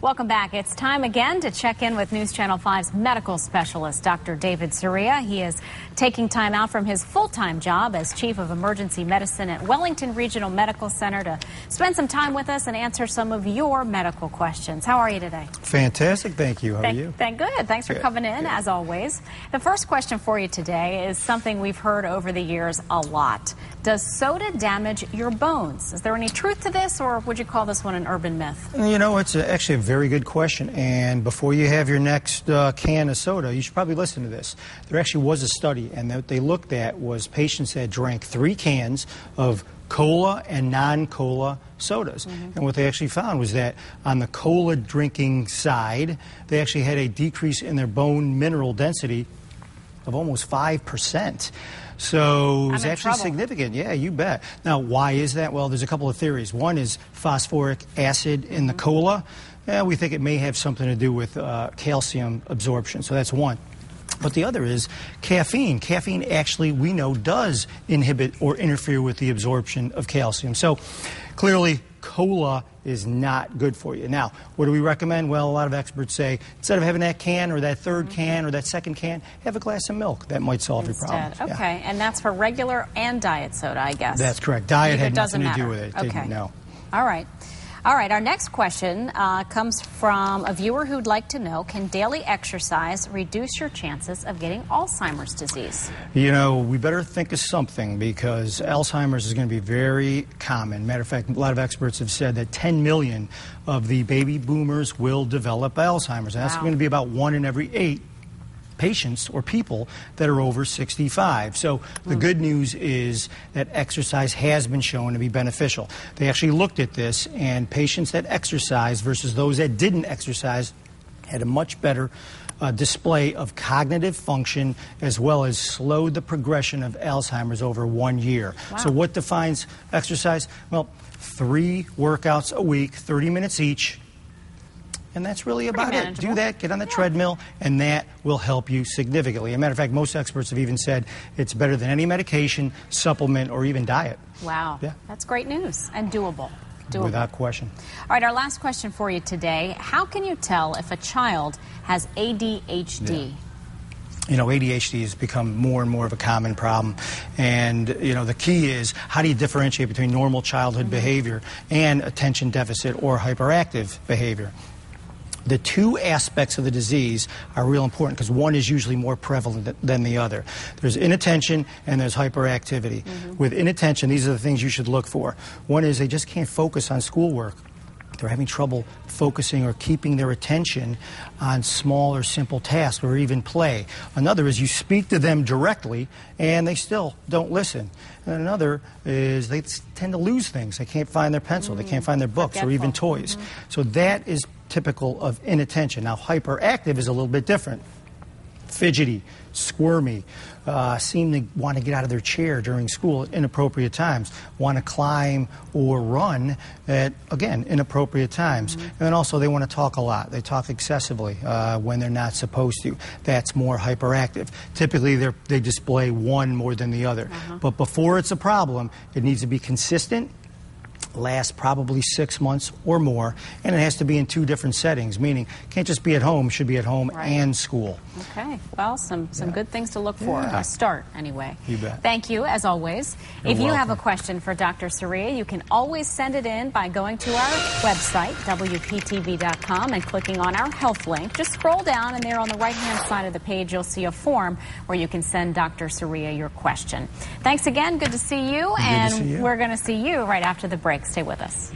Welcome back. It's time again to check in with News Channel 5's medical specialist, Dr. David Soria. He is taking time out from his full-time job as Chief of Emergency Medicine at Wellington Regional Medical Center to spend some time with us and answer some of your medical questions. How are you today? Fantastic. Thank you. How are you? Good. Thanks for coming in, as always. The first question for you today is something we've heard over the years a lot. Does soda damage your bones? Is there any truth to this, or would you call this one an urban myth? You know, it's actually a very good question. And before you have your next can of soda, you should probably listen to this. There actually was a study, and what they looked at was patients that drank 3 cans of cola and non-cola sodas. And what they actually found was that on the cola drinking side, they actually had a decrease in their bone mineral density of almost 5%. So it's actually significant. Yeah, you bet. Now, why is that? Well, there's a couple of theories. One is phosphoric acid in the cola. We think it may have something to do with calcium absorption. So that's one. But the other is caffeine. Caffeine actually, we know, does inhibit or interfere with the absorption of calcium. So clearly, cola is not good for you. Now, what do we recommend? Well, a lot of experts say instead of having that can or that third can or that second can, have a glass of milk. That might solve your problem. Okay, and that's for regular and diet soda, I guess. That's correct. Diet had nothing to do with it. Okay. No. All right. All right, our next question comes from a viewer who'd like to know, can daily exercise reduce your chances of getting Alzheimer's disease? You know, we better think of something because Alzheimer's is going to be very common. Matter of fact, a lot of experts have said that 10 million of the baby boomers will develop Alzheimer's. And that's going to be about 1 in every 8 patients or people that are over 65. So the good news is that exercise has been shown to be beneficial. They actually looked at this, and patients that exercise versus those that didn't exercise had a much better display of cognitive function, as well as slowed the progression of Alzheimer's over 1 year. So what defines exercise? Well, 3 workouts a week, 30 minutes each. And that's really about it. Do that, get on the treadmill, and that will help you significantly. As a matter of fact, most experts have even said it's better than any medication, supplement, or even diet. Wow. Yeah. That's great news and doable. Without question. All right, our last question for you today. How can you tell if a child has ADHD? You know, ADHD has become more and more of a common problem. And, you know, the key is how do you differentiate between normal childhood behavior and attention deficit or hyperactive behavior? The 2 aspects of the disease are real important because one is usually more prevalent than the other. There's inattention and there's hyperactivity. With inattention, these are the things you should look for. One is they just can't focus on schoolwork. They're having trouble focusing or keeping their attention on small or simple tasks or even play. Another is you speak to them directly and they still don't listen. And another is they tend to lose things. They can't find their pencil, they can't find their books or even toys. So that is typical of inattention. Now, hyperactive is a little bit different. Fidgety, squirmy, seem to want to get out of their chair during school at inappropriate times, want to climb or run at, again, inappropriate times. And then also they want to talk a lot. They talk excessively when they're not supposed to. That's more hyperactive. Typically, they display one more than the other. But before it's a problem, it needs to be consistent, last probably 6 months or more, and it has to be in 2 different settings, meaning it can't just be at home, should be at home and school. Okay, well, some good things to look for. A start, anyway. You bet. Thank you, as always. If you have a question for Dr. Soria, you can always send it in by going to our website, WPTV.com, and clicking on our health link. Just scroll down, and there on the right-hand side of the page, you'll see a form where you can send Dr. Soria your question. Thanks again. Good to see you, and we're going to see you right after the break. Stay with us.